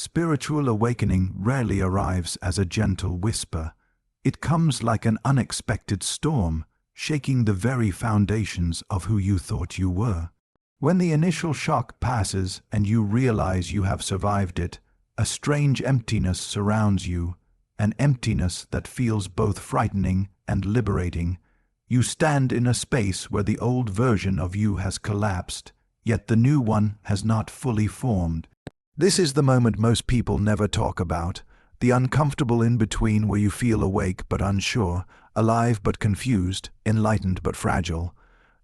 Spiritual awakening rarely arrives as a gentle whisper. It comes like an unexpected storm, shaking the very foundations of who you thought you were. When the initial shock passes and you realize you have survived it, a strange emptiness surrounds you, an emptiness that feels both frightening and liberating. You stand in a space where the old version of you has collapsed, yet the new one has not fully formed. This is the moment most people never talk about, the uncomfortable in-between where you feel awake but unsure, alive but confused, enlightened but fragile.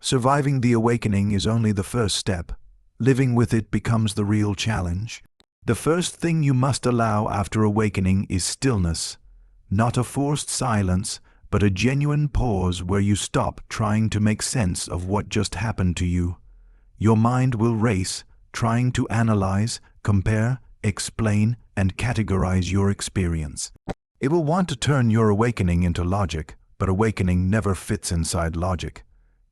Surviving the awakening is only the first step. Living with it becomes the real challenge. The first thing you must allow after awakening is stillness. Not a forced silence, but a genuine pause where you stop trying to make sense of what just happened to you. Your mind will race, trying to analyze, compare, explain, and categorize your experience. It will want to turn your awakening into logic, but awakening never fits inside logic.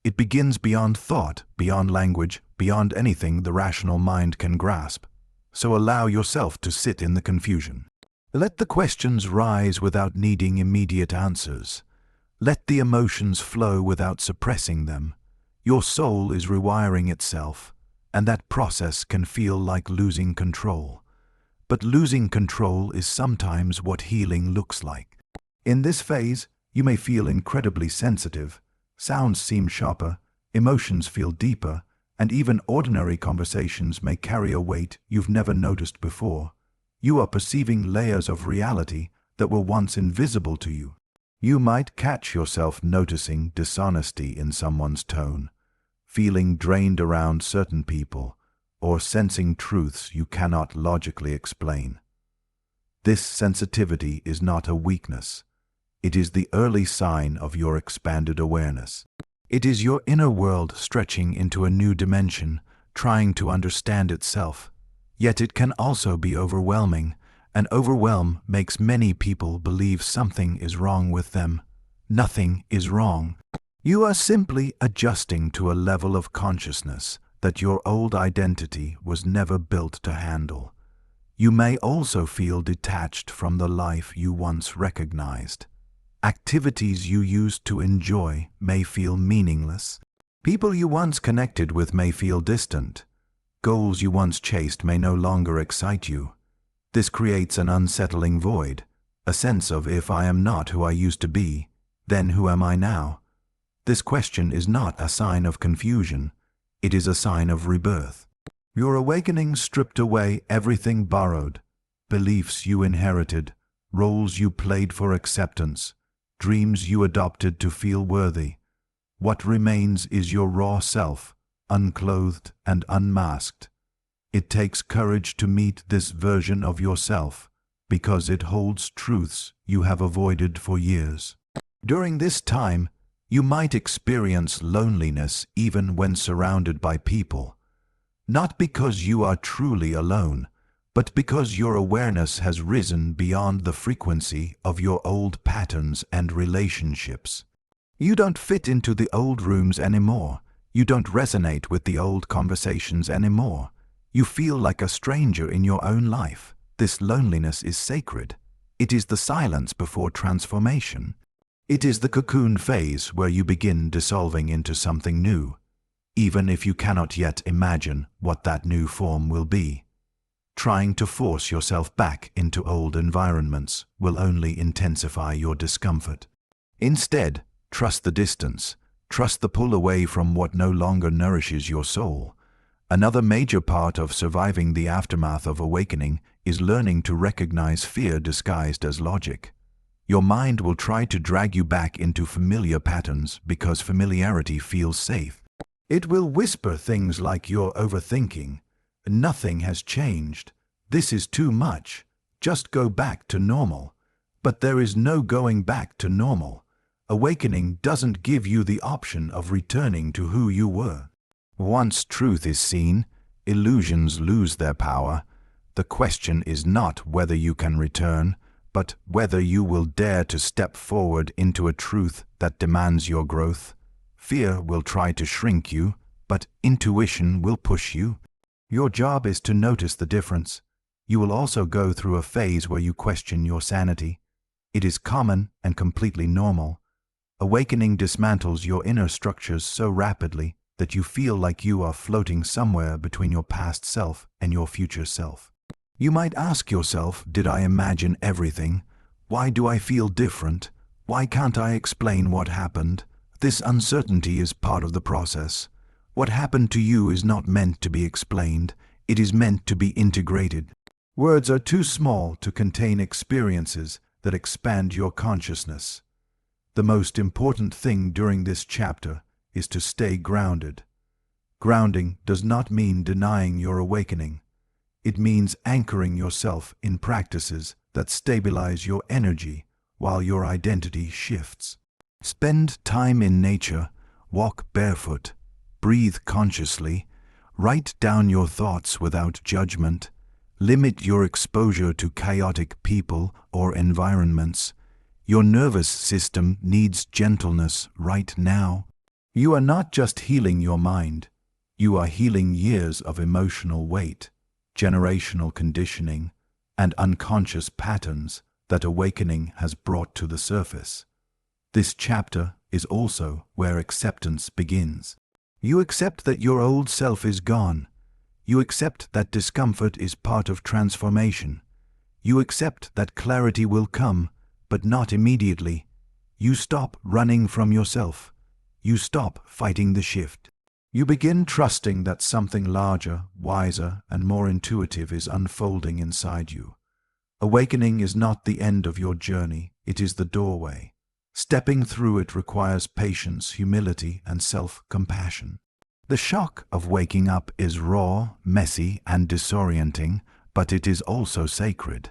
It begins beyond thought, beyond language, beyond anything the rational mind can grasp. So allow yourself to sit in the confusion. Let the questions rise without needing immediate answers. Let the emotions flow without suppressing them. Your soul is rewiring itself, and that process can feel like losing control. But losing control is sometimes what healing looks like. In this phase, you may feel incredibly sensitive. Sounds seem sharper, emotions feel deeper, and even ordinary conversations may carry a weight you've never noticed before. You are perceiving layers of reality that were once invisible to you. You might catch yourself noticing dishonesty in someone's tone, feeling drained around certain people, or sensing truths you cannot logically explain. This sensitivity is not a weakness. It is the early sign of your expanded awareness. It is your inner world stretching into a new dimension, trying to understand itself. Yet it can also be overwhelming, and overwhelm makes many people believe something is wrong with them. Nothing is wrong. You are simply adjusting to a level of consciousness that your old identity was never built to handle. You may also feel detached from the life you once recognized. Activities you used to enjoy may feel meaningless. People you once connected with may feel distant. Goals you once chased may no longer excite you. This creates an unsettling void, a sense of if I am not who I used to be, then who am I now? This question is not a sign of confusion. It is a sign of rebirth. Your awakening stripped away everything borrowed, beliefs you inherited, roles you played for acceptance, dreams you adopted to feel worthy. What remains is your raw self, unclothed and unmasked. It takes courage to meet this version of yourself, because it holds truths you have avoided for years. During this time, you might experience loneliness even when surrounded by people. Not because you are truly alone, but because your awareness has risen beyond the frequency of your old patterns and relationships. You don't fit into the old rooms anymore. You don't resonate with the old conversations anymore. You feel like a stranger in your own life. This loneliness is sacred. It is the silence before transformation. It is the cocoon phase where you begin dissolving into something new, even if you cannot yet imagine what that new form will be. Trying to force yourself back into old environments will only intensify your discomfort. Instead, trust the distance. Trust the pull away from what no longer nourishes your soul. Another major part of surviving the aftermath of awakening is learning to recognize fear disguised as logic. Your mind will try to drag you back into familiar patterns because familiarity feels safe. It will whisper things like you're overthinking. Nothing has changed. This is too much. Just go back to normal. But there is no going back to normal. Awakening doesn't give you the option of returning to who you were. Once truth is seen, illusions lose their power. The question is not whether you can return, but whether you will dare to step forward into a truth that demands your growth. Fear will try to shrink you, but intuition will push you. Your job is to notice the difference. You will also go through a phase where you question your sanity. It is common and completely normal. Awakening dismantles your inner structures so rapidly that you feel like you are floating somewhere between your past self and your future self. You might ask yourself, did I imagine everything? Why do I feel different? Why can't I explain what happened? This uncertainty is part of the process. What happened to you is not meant to be explained. It is meant to be integrated. Words are too small to contain experiences that expand your consciousness. The most important thing during this chapter is to stay grounded. Grounding does not mean denying your awakening. It means anchoring yourself in practices that stabilize your energy while your identity shifts. Spend time in nature, walk barefoot, breathe consciously, write down your thoughts without judgment, limit your exposure to chaotic people or environments. Your nervous system needs gentleness right now. You are not just healing your mind, you are healing years of emotional weight, generational conditioning, and unconscious patterns that awakening has brought to the surface. This chapter is also where acceptance begins. You accept that your old self is gone. You accept that discomfort is part of transformation. You accept that clarity will come, but not immediately. You stop running from yourself. You stop fighting the shift. You begin trusting that something larger, wiser, and more intuitive is unfolding inside you. Awakening is not the end of your journey, it is the doorway. Stepping through it requires patience, humility, and self-compassion. The shock of waking up is raw, messy, and disorienting, but it is also sacred.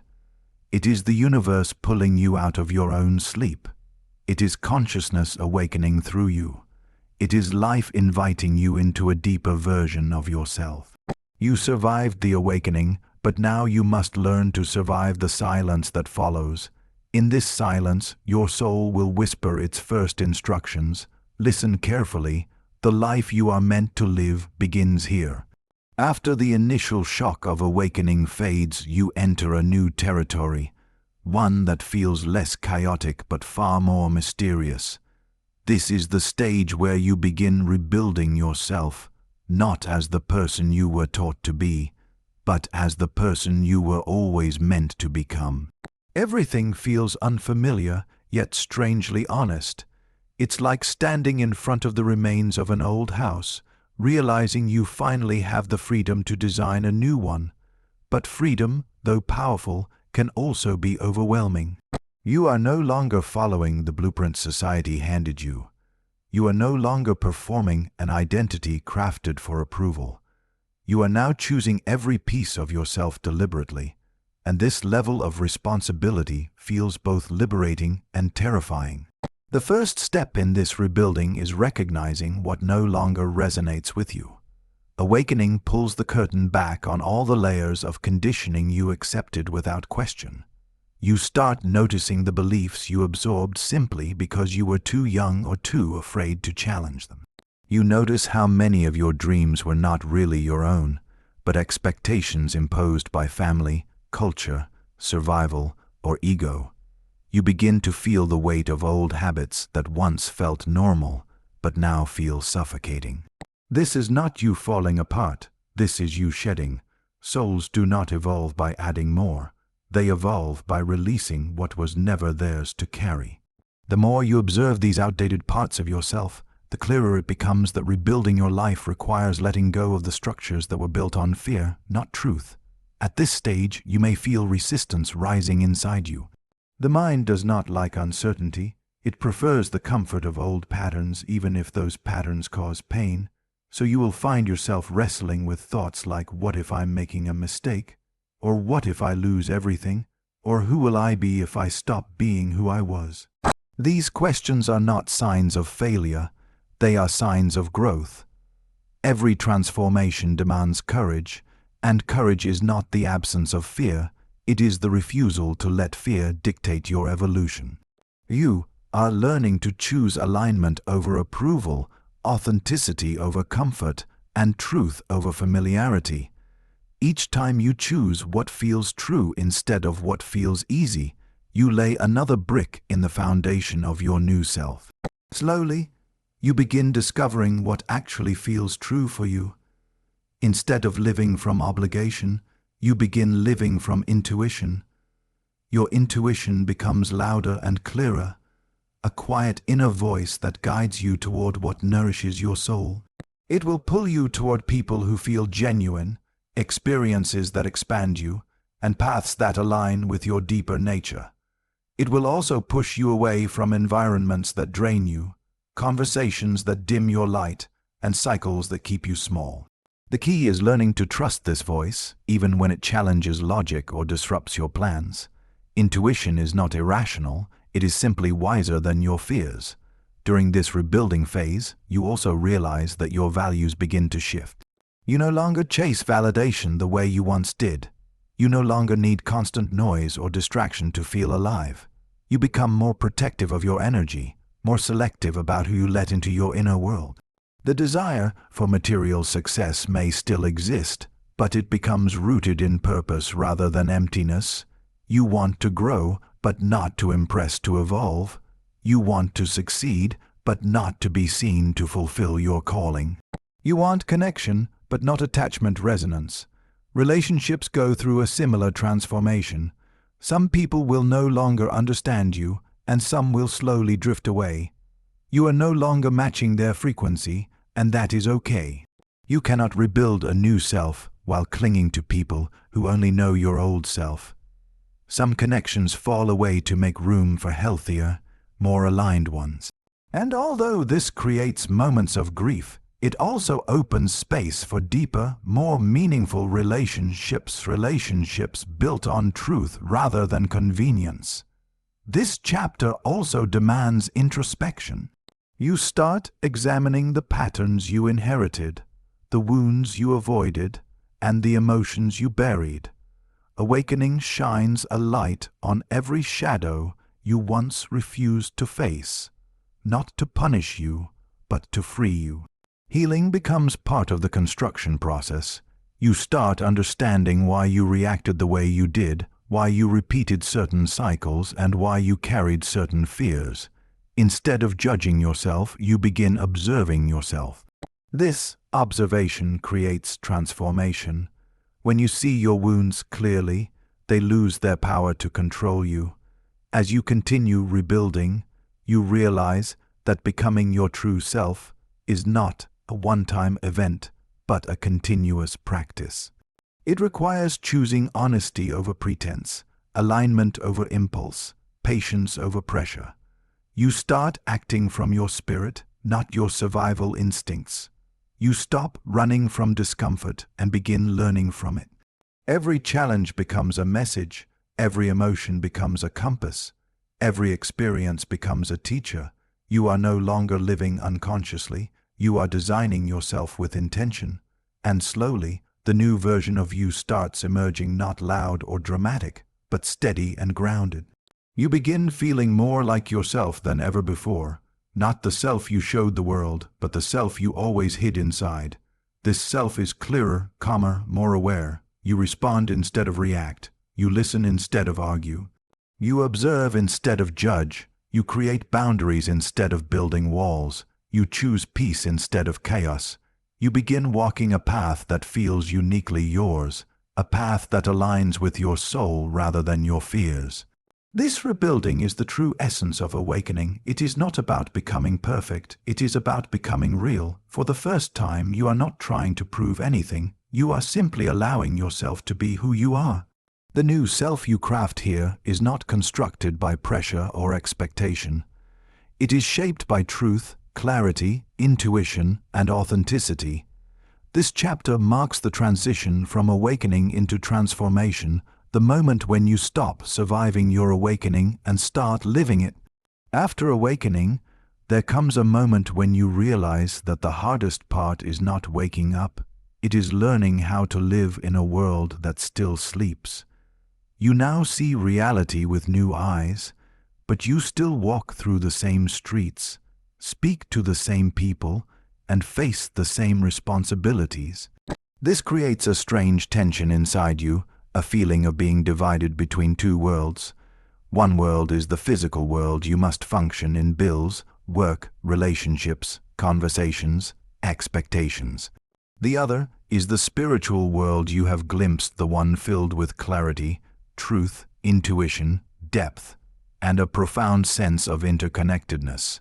It is the universe pulling you out of your own sleep. It is consciousness awakening through you. It is life inviting you into a deeper version of yourself. You survived the awakening, but now you must learn to survive the silence that follows. In this silence, your soul will whisper its first instructions. Listen carefully. The life you are meant to live begins here. After the initial shock of awakening fades, you enter a new territory, one that feels less chaotic but far more mysterious. This is the stage where you begin rebuilding yourself, not as the person you were taught to be, but as the person you were always meant to become. Everything feels unfamiliar, yet strangely honest. It's like standing in front of the remains of an old house, realizing you finally have the freedom to design a new one. But freedom, though powerful, can also be overwhelming. You are no longer following the blueprint society handed you. You are no longer performing an identity crafted for approval. You are now choosing every piece of yourself deliberately, and this level of responsibility feels both liberating and terrifying. The first step in this rebuilding is recognizing what no longer resonates with you. Awakening pulls the curtain back on all the layers of conditioning you accepted without question. You start noticing the beliefs you absorbed simply because you were too young or too afraid to challenge them. You notice how many of your dreams were not really your own, but expectations imposed by family, culture, survival, or ego. You begin to feel the weight of old habits that once felt normal, but now feel suffocating. This is not you falling apart, this is you shedding. Souls do not evolve by adding more. They evolve by releasing what was never theirs to carry. The more you observe these outdated parts of yourself, the clearer it becomes that rebuilding your life requires letting go of the structures that were built on fear, not truth. At this stage, you may feel resistance rising inside you. The mind does not like uncertainty. It prefers the comfort of old patterns, even if those patterns cause pain. So you will find yourself wrestling with thoughts like, what if I'm making a mistake? Or what if I lose everything? Or who will I be if I stop being who I was? These questions are not signs of failure. They are signs of growth. Every transformation demands courage, and courage is not the absence of fear. It is the refusal to let fear dictate your evolution. You are learning to choose alignment over approval, authenticity over comfort, and truth over familiarity. Each time you choose what feels true instead of what feels easy, you lay another brick in the foundation of your new self. Slowly, you begin discovering what actually feels true for you. Instead of living from obligation, you begin living from intuition. Your intuition becomes louder and clearer, a quiet inner voice that guides you toward what nourishes your soul. It will pull you toward people who feel genuine, experiences that expand you, and paths that align with your deeper nature. It will also push you away from environments that drain you, conversations that dim your light, and cycles that keep you small. The key is learning to trust this voice, even when it challenges logic or disrupts your plans. Intuition is not irrational, it is simply wiser than your fears. During this rebuilding phase, you also realize that your values begin to shift. You no longer chase validation the way you once did. You no longer need constant noise or distraction to feel alive. You become more protective of your energy, more selective about who you let into your inner world. The desire for material success may still exist, but it becomes rooted in purpose rather than emptiness. You want to grow, but not to impress to evolve. You want to succeed, but not to be seen to fulfill your calling. You want connection, but not attachment resonance. Relationships go through a similar transformation. Some people will no longer understand you, and some will slowly drift away. You are no longer matching their frequency, and that is okay. You cannot rebuild a new self while clinging to people who only know your old self. Some connections fall away to make room for healthier, more aligned ones. And although this creates moments of grief, it also opens space for deeper, more meaningful relationships built on truth rather than convenience. This chapter also demands introspection. You start examining the patterns you inherited, the wounds you avoided, and the emotions you buried. Awakening shines a light on every shadow you once refused to face, not to punish you, but to free you. Healing becomes part of the construction process. You start understanding why you reacted the way you did, why you repeated certain cycles, and why you carried certain fears. Instead of judging yourself, you begin observing yourself. This observation creates transformation. When you see your wounds clearly, they lose their power to control you. As you continue rebuilding, you realize that becoming your true self is not a one-time event, but a continuous practice. It requires choosing honesty over pretense, alignment over impulse, patience over pressure. You start acting from your spirit, not your survival instincts. You stop running from discomfort and begin learning from it. Every challenge becomes a message, every emotion becomes a compass, every experience becomes a teacher. You are no longer living unconsciously, you are designing yourself with intention. And slowly, the new version of you starts emerging, not loud or dramatic, but steady and grounded. You begin feeling more like yourself than ever before, not the self you showed the world, but the self you always hid inside. This self is clearer, calmer, more aware. You respond instead of react. You listen instead of argue. You observe instead of judge. You create boundaries instead of building walls. You choose peace instead of chaos. You begin walking a path that feels uniquely yours, a path that aligns with your soul rather than your fears. This rebuilding is the true essence of awakening. It is not about becoming perfect, it is about becoming real. For the first time, you are not trying to prove anything, you are simply allowing yourself to be who you are. The new self you craft here is not constructed by pressure or expectation. It is shaped by truth, clarity, intuition, and authenticity. This chapter marks the transition from awakening into transformation, the moment when you stop surviving your awakening and start living it. After awakening, there comes a moment when you realize that the hardest part is not waking up. It is learning how to live in a world that still sleeps. You now see reality with new eyes, but you still walk through the same streets, speak to the same people, and face the same responsibilities. This creates a strange tension inside you, a feeling of being divided between two worlds. One world is the physical world you must function in: bills, work, relationships, conversations, expectations. The other is the spiritual world you have glimpsed, the one filled with clarity, truth, intuition, depth, and a profound sense of interconnectedness.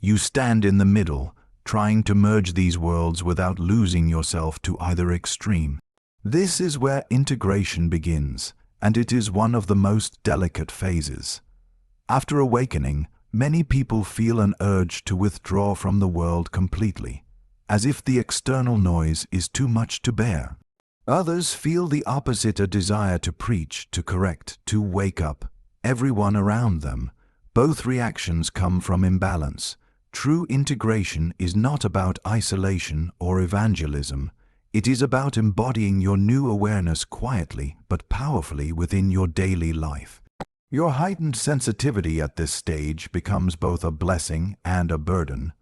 You stand in the middle, trying to merge these worlds without losing yourself to either extreme. This is where integration begins, and it is one of the most delicate phases. After awakening, many people feel an urge to withdraw from the world completely, as if the external noise is too much to bear. Others feel the opposite, a desire to preach, to correct, to wake up everyone around them. Both reactions come from imbalance. True integration is not about isolation or evangelism. It is about embodying your new awareness quietly but powerfully within your daily life. Your heightened sensitivity at this stage becomes both a blessing and a burden.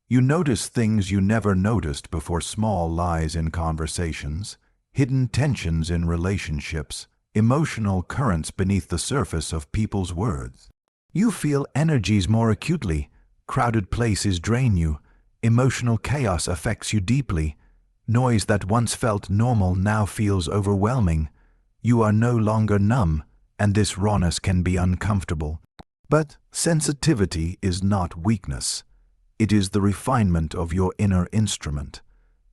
You notice things you never noticed before: small lies in conversations, hidden tensions in relationships, emotional currents beneath the surface of people's words. You feel energies more acutely. Crowded places drain you. Emotional chaos affects you deeply. Noise that once felt normal now feels overwhelming. You are no longer numb, and this rawness can be uncomfortable. But sensitivity is not weakness. It is the refinement of your inner instrument.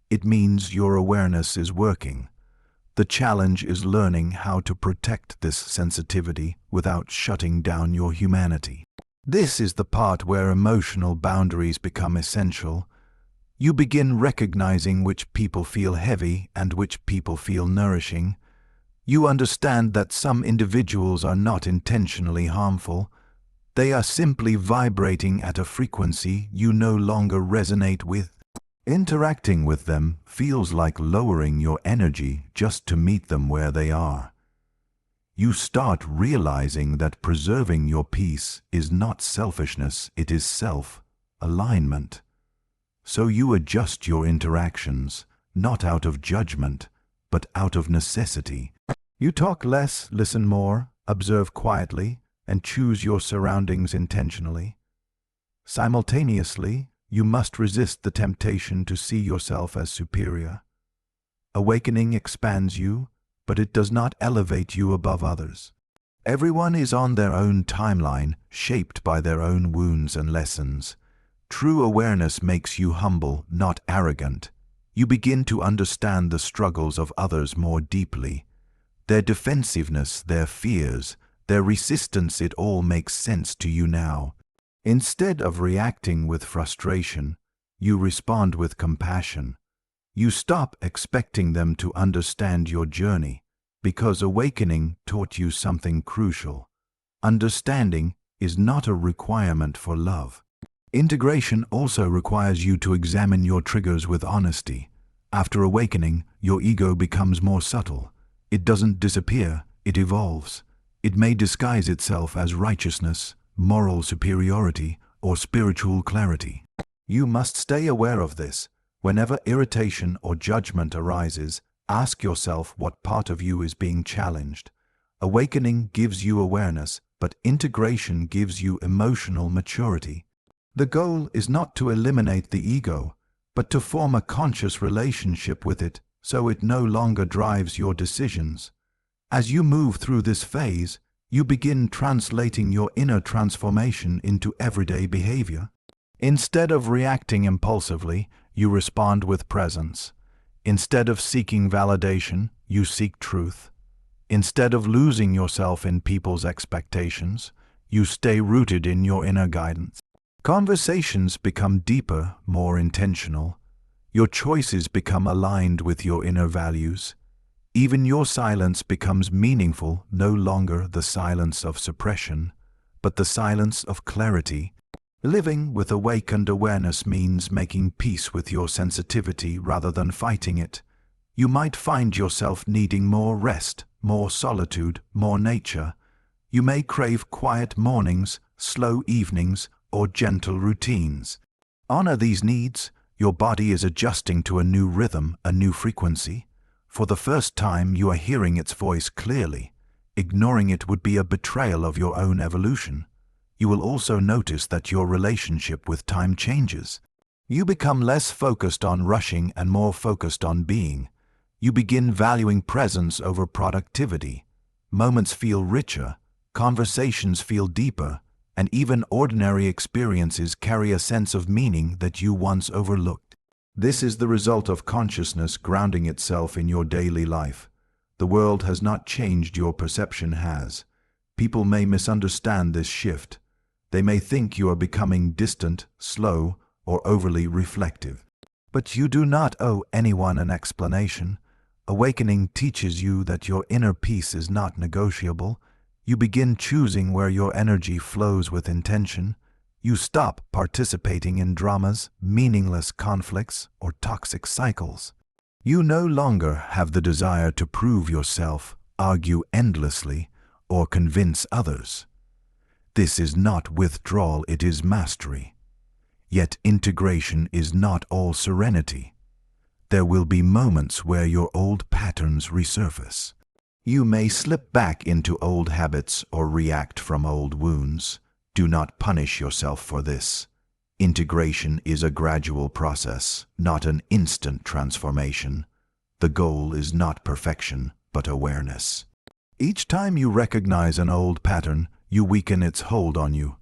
It means your awareness is working. The challenge is learning how to protect this sensitivity without shutting down your humanity. This is the part where emotional boundaries become essential. You begin recognizing which people feel heavy and which people feel nourishing. You understand that some individuals are not intentionally harmful. They are simply vibrating at a frequency you no longer resonate with. Interacting with them feels like lowering your energy just to meet them where they are. You start realizing that preserving your peace is not selfishness, it is self-alignment. So you adjust your interactions, not out of judgment, but out of necessity. You talk less, listen more, observe quietly, and choose your surroundings intentionally. Simultaneously, you must resist the temptation to see yourself as superior. Awakening expands you, but it does not elevate you above others. Everyone is on their own timeline, shaped by their own wounds and lessons. True awareness makes you humble, not arrogant. You begin to understand the struggles of others more deeply. Their defensiveness, their fears, their resistance, it all makes sense to you now. Instead of reacting with frustration, you respond with compassion. You stop expecting them to understand your journey, because awakening taught you something crucial. Understanding is not a requirement for love. Integration also requires you to examine your triggers with honesty. After awakening, your ego becomes more subtle. It doesn't disappear, it evolves. It may disguise itself as righteousness, moral superiority, or spiritual clarity. You must stay aware of this. Whenever irritation or judgment arises, ask yourself what part of you is being challenged. Awakening gives you awareness, but integration gives you emotional maturity. The goal is not to eliminate the ego, but to form a conscious relationship with it so it no longer drives your decisions. As you move through this phase, you begin translating your inner transformation into everyday behavior. Instead of reacting impulsively, you respond with presence. Instead of seeking validation, you seek truth. Instead of losing yourself in people's expectations, you stay rooted in your inner guidance. Conversations become deeper, more intentional. Your choices become aligned with your inner values. Even your silence becomes meaningful, no longer the silence of suppression, but the silence of clarity. Living with awakened awareness means making peace with your sensitivity rather than fighting it. You might find yourself needing more rest, more solitude, more nature. You may crave quiet mornings, slow evenings, or gentle routines. Honor these needs, Your body is adjusting to a new rhythm, a new frequency. For the first time, you are hearing its voice clearly. Ignoring it would be a betrayal of your own evolution. You will also notice that your relationship with time changes. You become less focused on rushing and more focused on being. You begin valuing presence over productivity. Moments feel richer, conversations feel deeper, and even ordinary experiences carry a sense of meaning that you once overlooked. This is the result of consciousness grounding itself in your daily life. The world has not changed, your perception has. People may misunderstand this shift. They may think you are becoming distant, slow, or overly reflective. But you do not owe anyone an explanation. Awakening teaches you that your inner peace is not negotiable. You begin choosing where your energy flows with intention. You stop participating in dramas, meaningless conflicts, or toxic cycles. You no longer have the desire to prove yourself, argue endlessly, or convince others. This is not withdrawal, it is mastery. Yet integration is not all serenity. There will be moments where your old patterns resurface. You may slip back into old habits or react from old wounds. Do not punish yourself for this. Integration is a gradual process, not an instant transformation. The goal is not perfection, but awareness. Each time you recognize an old pattern, you weaken its hold on you.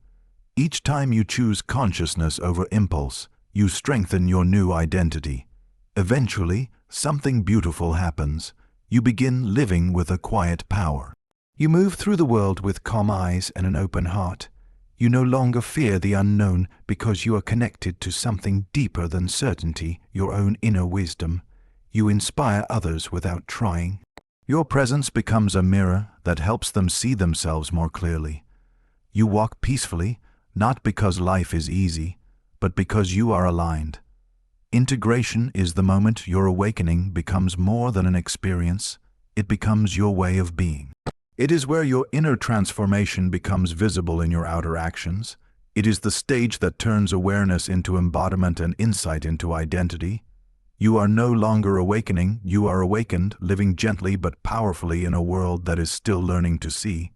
Each time you choose consciousness over impulse, you strengthen your new identity. Eventually, something beautiful happens. You begin living with a quiet power. You move through the world with calm eyes and an open heart. You no longer fear the unknown because you are connected to something deeper than certainty, your own inner wisdom. You inspire others without trying. Your presence becomes a mirror that helps them see themselves more clearly. You walk peacefully, not because life is easy, but because you are aligned. Integration is the moment your awakening becomes more than an experience. It becomes your way of being. It is where your inner transformation becomes visible in your outer actions. It is the stage that turns awareness into embodiment and insight into identity. You are no longer awakening, you are awakened, living gently but powerfully in a world that is still learning to see.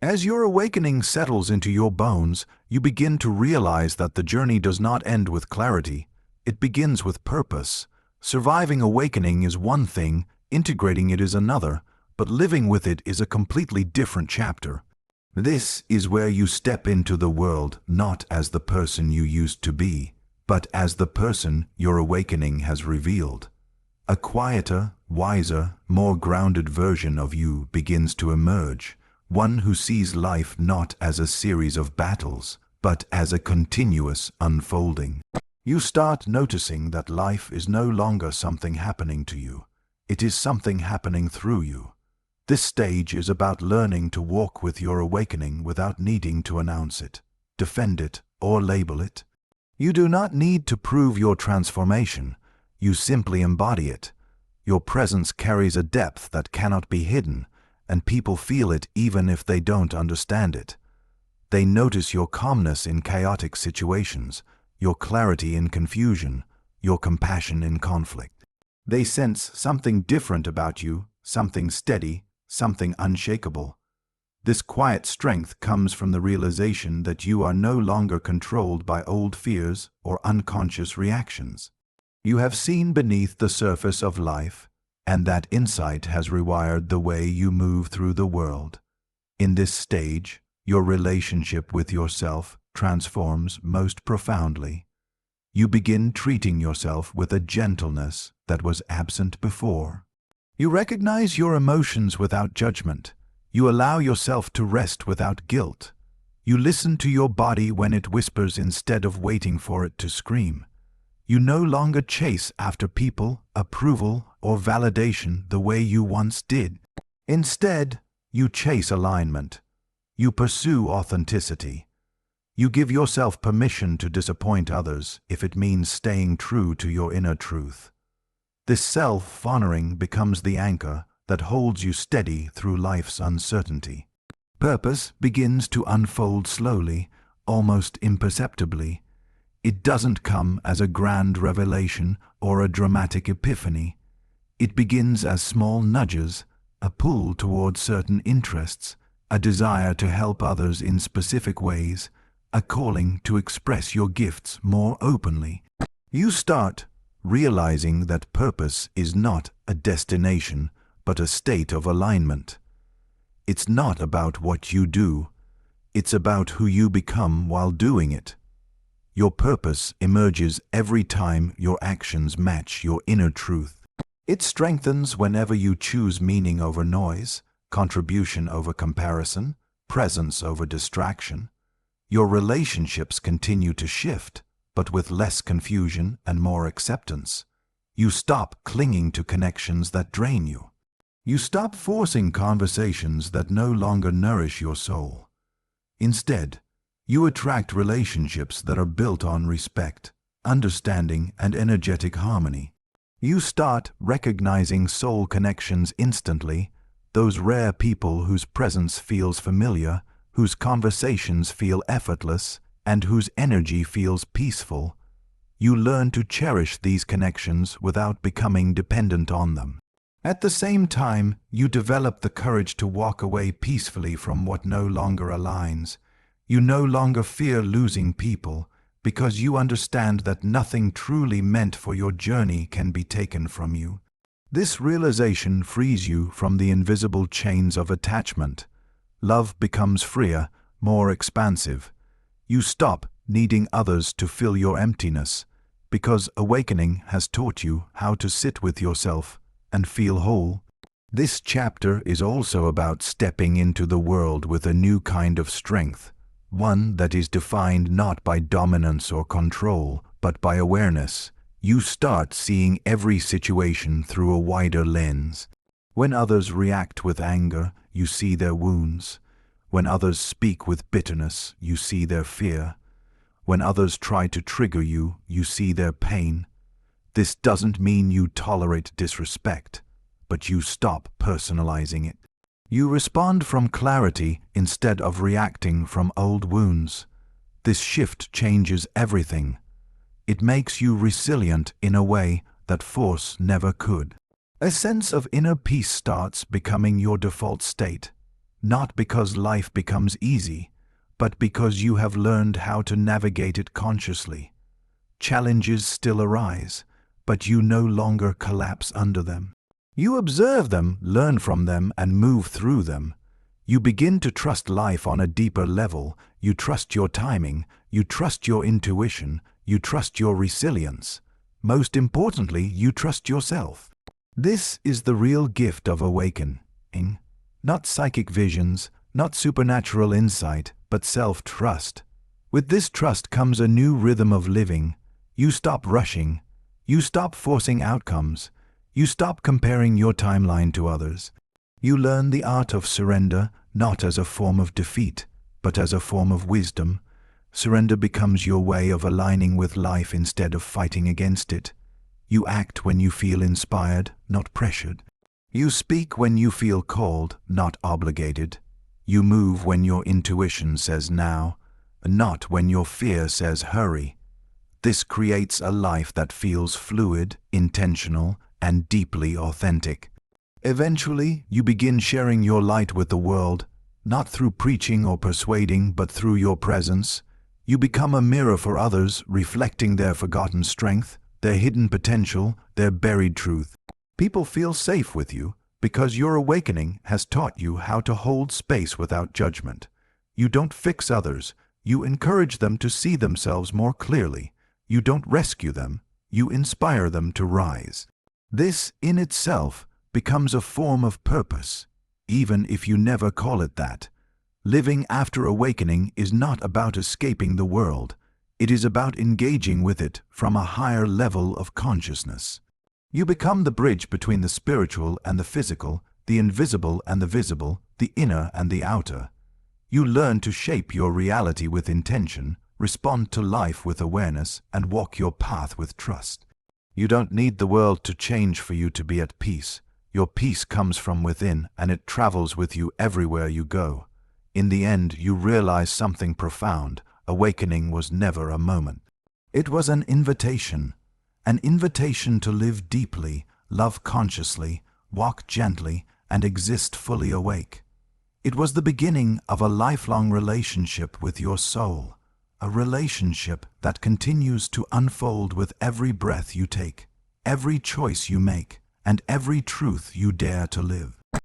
As your awakening settles into your bones, you begin to realize that the journey does not end with clarity. It begins with purpose. Surviving awakening is one thing, integrating it is another, but living with it is a completely different chapter. This is where you step into the world not as the person you used to be, but as the person your awakening has revealed. A quieter, wiser, more grounded version of you begins to emerge, one who sees life not as a series of battles, but as a continuous unfolding. You start noticing that life is no longer something happening to you. It is something happening through you. This stage is about learning to walk with your awakening without needing to announce it, defend it, or label it. You do not need to prove your transformation. You simply embody it. Your presence carries a depth that cannot be hidden, and people feel it even if they don't understand it. They notice your calmness in chaotic situations, your clarity in confusion, your compassion in conflict. They sense something different about you, something steady, something unshakable. This quiet strength comes from the realization that you are no longer controlled by old fears or unconscious reactions. You have seen beneath the surface of life, and that insight has rewired the way you move through the world. In this stage, your relationship with yourself transforms most profoundly. You begin treating yourself with a gentleness that was absent before. You recognize your emotions without judgment. You allow yourself to rest without guilt. You listen to your body when it whispers instead of waiting for it to scream. You no longer chase after people, approval, or validation the way you once did. Instead, you chase alignment. You pursue authenticity. You give yourself permission to disappoint others if it means staying true to your inner truth. This self-honoring becomes the anchor that holds you steady through life's uncertainty. Purpose begins to unfold slowly, almost imperceptibly. It doesn't come as a grand revelation or a dramatic epiphany. It begins as small nudges, a pull towards certain interests, a desire to help others in specific ways, a calling to express your gifts more openly. You start realizing that purpose is not a destination, but a state of alignment. It's not about what you do, it's about who you become while doing it. Your purpose emerges every time your actions match your inner truth. It strengthens whenever you choose meaning over noise, contribution over comparison, presence over distraction. Your relationships continue to shift, but with less confusion and more acceptance. You stop clinging to connections that drain you. You stop forcing conversations that no longer nourish your soul. Instead, you attract relationships that are built on respect, understanding, and energetic harmony. You start recognizing soul connections instantly, those rare people whose presence feels familiar, whose conversations feel effortless, and whose energy feels peaceful. You learn to cherish these connections without becoming dependent on them. At the same time, you develop the courage to walk away peacefully from what no longer aligns. You no longer fear losing people, because you understand that nothing truly meant for your journey can be taken from you. This realization frees you from the invisible chains of attachment. Love becomes freer, more expansive. You stop needing others to fill your emptiness, because awakening has taught you how to sit with yourself and feel whole. This chapter is also about stepping into the world with a new kind of strength, one that is defined not by dominance or control, but by awareness. You start seeing every situation through a wider lens. When others react with anger, you see their wounds. When others speak with bitterness, you see their fear. When others try to trigger you, you see their pain. This doesn't mean you tolerate disrespect, but you stop personalizing it. You respond from clarity instead of reacting from old wounds. This shift changes everything. It makes you resilient in a way that force never could. A sense of inner peace starts becoming your default state, not because life becomes easy, but because you have learned how to navigate it consciously. Challenges still arise, but you no longer collapse under them. You observe them, learn from them, and move through them. You begin to trust life on a deeper level. You trust your timing, you trust your intuition, you trust your resilience. Most importantly, you trust yourself. This is the real gift of awakening. Not psychic visions, not supernatural insight, but self-trust. With this trust comes a new rhythm of living. You stop rushing. You stop forcing outcomes. You stop comparing your timeline to others. You learn the art of surrender, not as a form of defeat, but as a form of wisdom. Surrender becomes your way of aligning with life instead of fighting against it. You act when you feel inspired, not pressured. You speak when you feel called, not obligated. You move when your intuition says now, not when your fear says hurry. This creates a life that feels fluid, intentional, and deeply authentic. Eventually, you begin sharing your light with the world, not through preaching or persuading, but through your presence. You become a mirror for others, reflecting their forgotten strength, their hidden potential, their buried truth. People feel safe with you because your awakening has taught you how to hold space without judgment. You don't fix others, you encourage them to see themselves more clearly. You don't rescue them, you inspire them to rise. This, in itself, becomes a form of purpose, even if you never call it that. Living after awakening is not about escaping the world. It is about engaging with it from a higher level of consciousness. You become the bridge between the spiritual and the physical, the invisible and the visible, the inner and the outer. You learn to shape your reality with intention, respond to life with awareness, and walk your path with trust. You don't need the world to change for you to be at peace. Your peace comes from within, and it travels with you everywhere you go. In the end, you realize something profound. Awakening was never a moment. It was an invitation to live deeply, love consciously, walk gently, and exist fully awake. It was the beginning of a lifelong relationship with your soul, a relationship that continues to unfold with every breath you take, every choice you make, and every truth you dare to live.